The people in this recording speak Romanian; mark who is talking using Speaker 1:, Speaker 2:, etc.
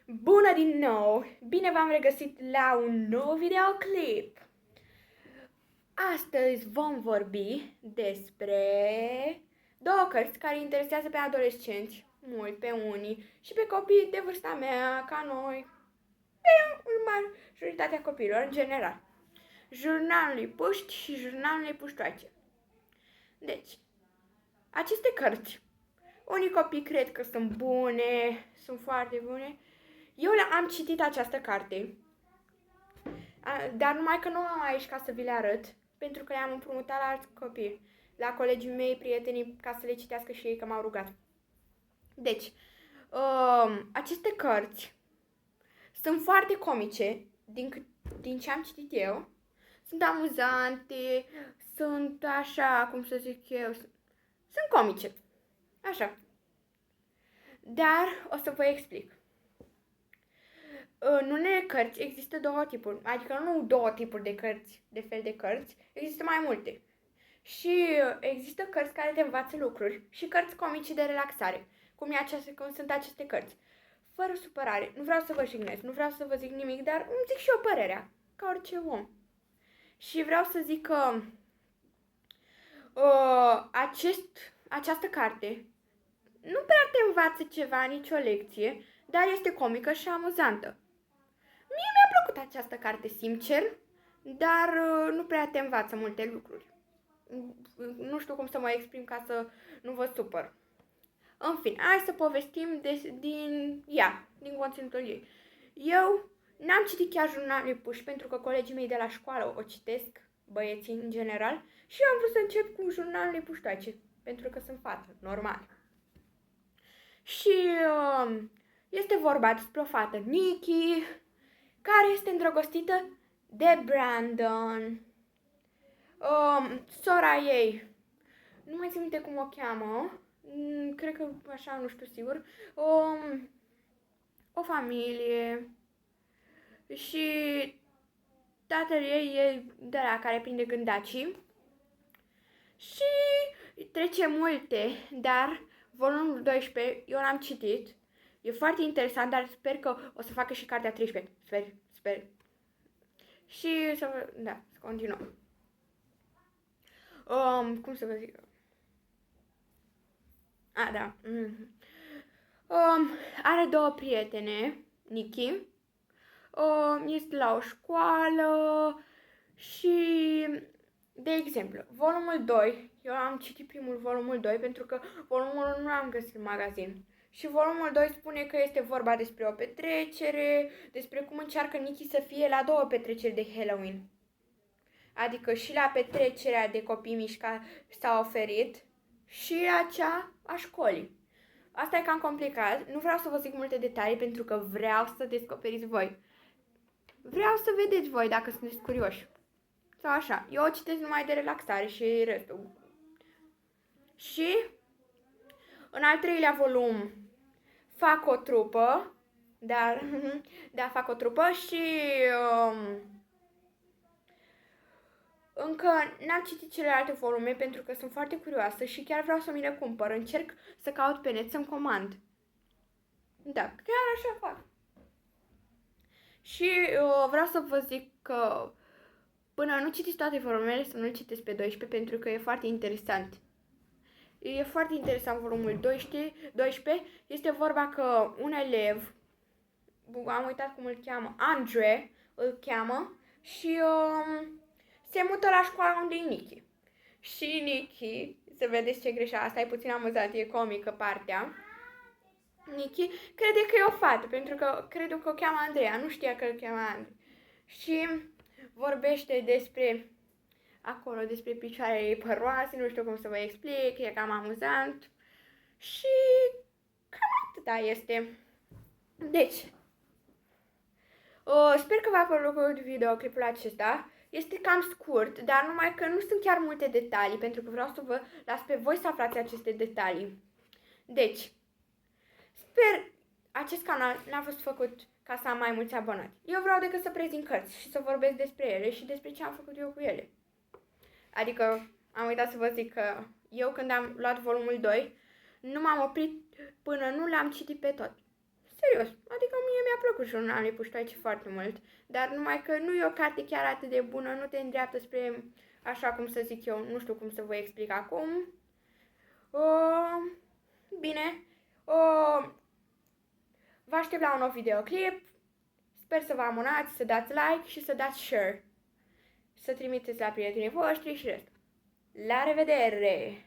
Speaker 1: Bună din nou! Bine v-am regăsit la un nou videoclip! Astăzi vom vorbi despre două cărți care interesează pe adolescenți, mult pe unii, și pe copii de vârsta mea, ca noi, pe majoritatea copiilor în general. Jurnalul lui Puști și Jurnalul lui Puștoace. Deci, aceste cărți, unii copii cred că sunt bune, sunt foarte bune. Eu am citit această carte, dar numai că nu am aici ca să vi le arăt, pentru că le-am împrumutat la alți copii, la colegii mei, prietenii, ca să le citească și ei, că m-au rugat. Deci, aceste cărți sunt foarte comice, din ce am citit eu. Sunt amuzante, sunt așa, cum să zic eu, sunt comice. Așa. Dar o să vă explic. În unele cărți există două tipuri, adică nu două tipuri de cărți, de fel de cărți, există mai multe. Și există cărți care te învață lucruri și cărți comice de relaxare, cum sunt aceste cărți. Fără supărare, nu vreau să vă jignesc, nu vreau să vă zic nimic, dar îmi zic și eu părerea, ca orice om. Și vreau să zic că această carte nu prea te învață ceva, nicio lecție, dar este comică și amuzantă. Mie mi-a plăcut această carte, sincer, dar nu prea te învață multe lucruri. Nu știu cum să mă exprim ca să nu vă supăr. În fine, hai să povestim din conținutul ei. Eu n-am citit chiar Jurnalul Puș pentru că colegii mei de la școală o citesc, băieții în general, și eu am vrut să încep cu Jurnalul Puștoace, pentru că sunt fată, normal. Și este vorba despre o fată, Nikki, care este îndrăgostită de Brandon. Sora ei, nu mai țin minte cum o cheamă, cred că așa, nu știu sigur, o familie și tatăl ei e de la care prinde gândacii și trece multe, dar volumul 12 eu l-am citit, e foarte interesant, dar sper că o să facă și cartea 13, sper. Și să continuăm. Cum să vă zic? Da. Are două prietene, Nikki. Este la o școală și, de exemplu, volumul 2, eu am citit volumul 2 pentru că volumul 1 nu l-am găsit în magazin. Și volumul 2 spune că este vorba despre o petrecere, despre cum încearcă Nikki să fie la două petreceri de Halloween. Adică și la petrecerea de copii mici s-a oferit și la cea a școlii. Asta e cam complicat, nu vreau să vă zic multe detalii pentru că vreau să descoperiți voi. Vreau să vedeți voi dacă sunteți curioși. Sau așa, eu o citesc numai de relaxare și restul. Și în al treilea volum fac o trupă, fac o trupă și încă n-am citit celelalte volume pentru că sunt foarte curioasă și chiar vreau să mi le cumpăr. Încerc să caut pe net să-mi comand. Da, chiar așa fac. Și vreau să vă zic că până nu citiți toate volumele, să nu-l citiți pe 12 pentru că e foarte interesant. E foarte interesant volumul 12. Este vorba că un elev, am uitat cum îl cheamă, Andre îl cheamă și se mută la școala unde e Nikki. Și Nikki, să vedeți ce greșeală, asta e puțin amuzant, e comică partea. Nikki crede că e o fată, pentru că crede că o cheamă Andreea, nu știa că îl cheamă Andre. Și vorbește despre picioarele ei păroase, nu știu cum să vă explic, e cam amuzant. Și cam atâta este. Deci, sper că v-a plăcut videoclipul acesta. Este cam scurt, dar numai că nu sunt chiar multe detalii, pentru că vreau să vă las pe voi să aflați aceste detalii. Deci, sper, acest canal n-a fost făcut ca să am mai mulți abonați. Eu vreau decât să prezint cărți și să vorbesc despre ele și despre ce am făcut eu cu ele. Adică, am uitat să vă zic că eu când am luat volumul 2, nu m-am oprit până nu l-am citit pe tot. Serios, adică mie mi-a mi-a plăcut Jurnalul Puștoaice foarte mult, dar numai că nu e o carte chiar atât de bună, nu te îndreaptă spre, așa cum să zic eu, nu știu cum să vă explic acum. Bine, vă aștept la un nou videoclip, sper să vă abonați, să dați like și să dați share, să trimiteți la prietenii voștri și restul. La revedere!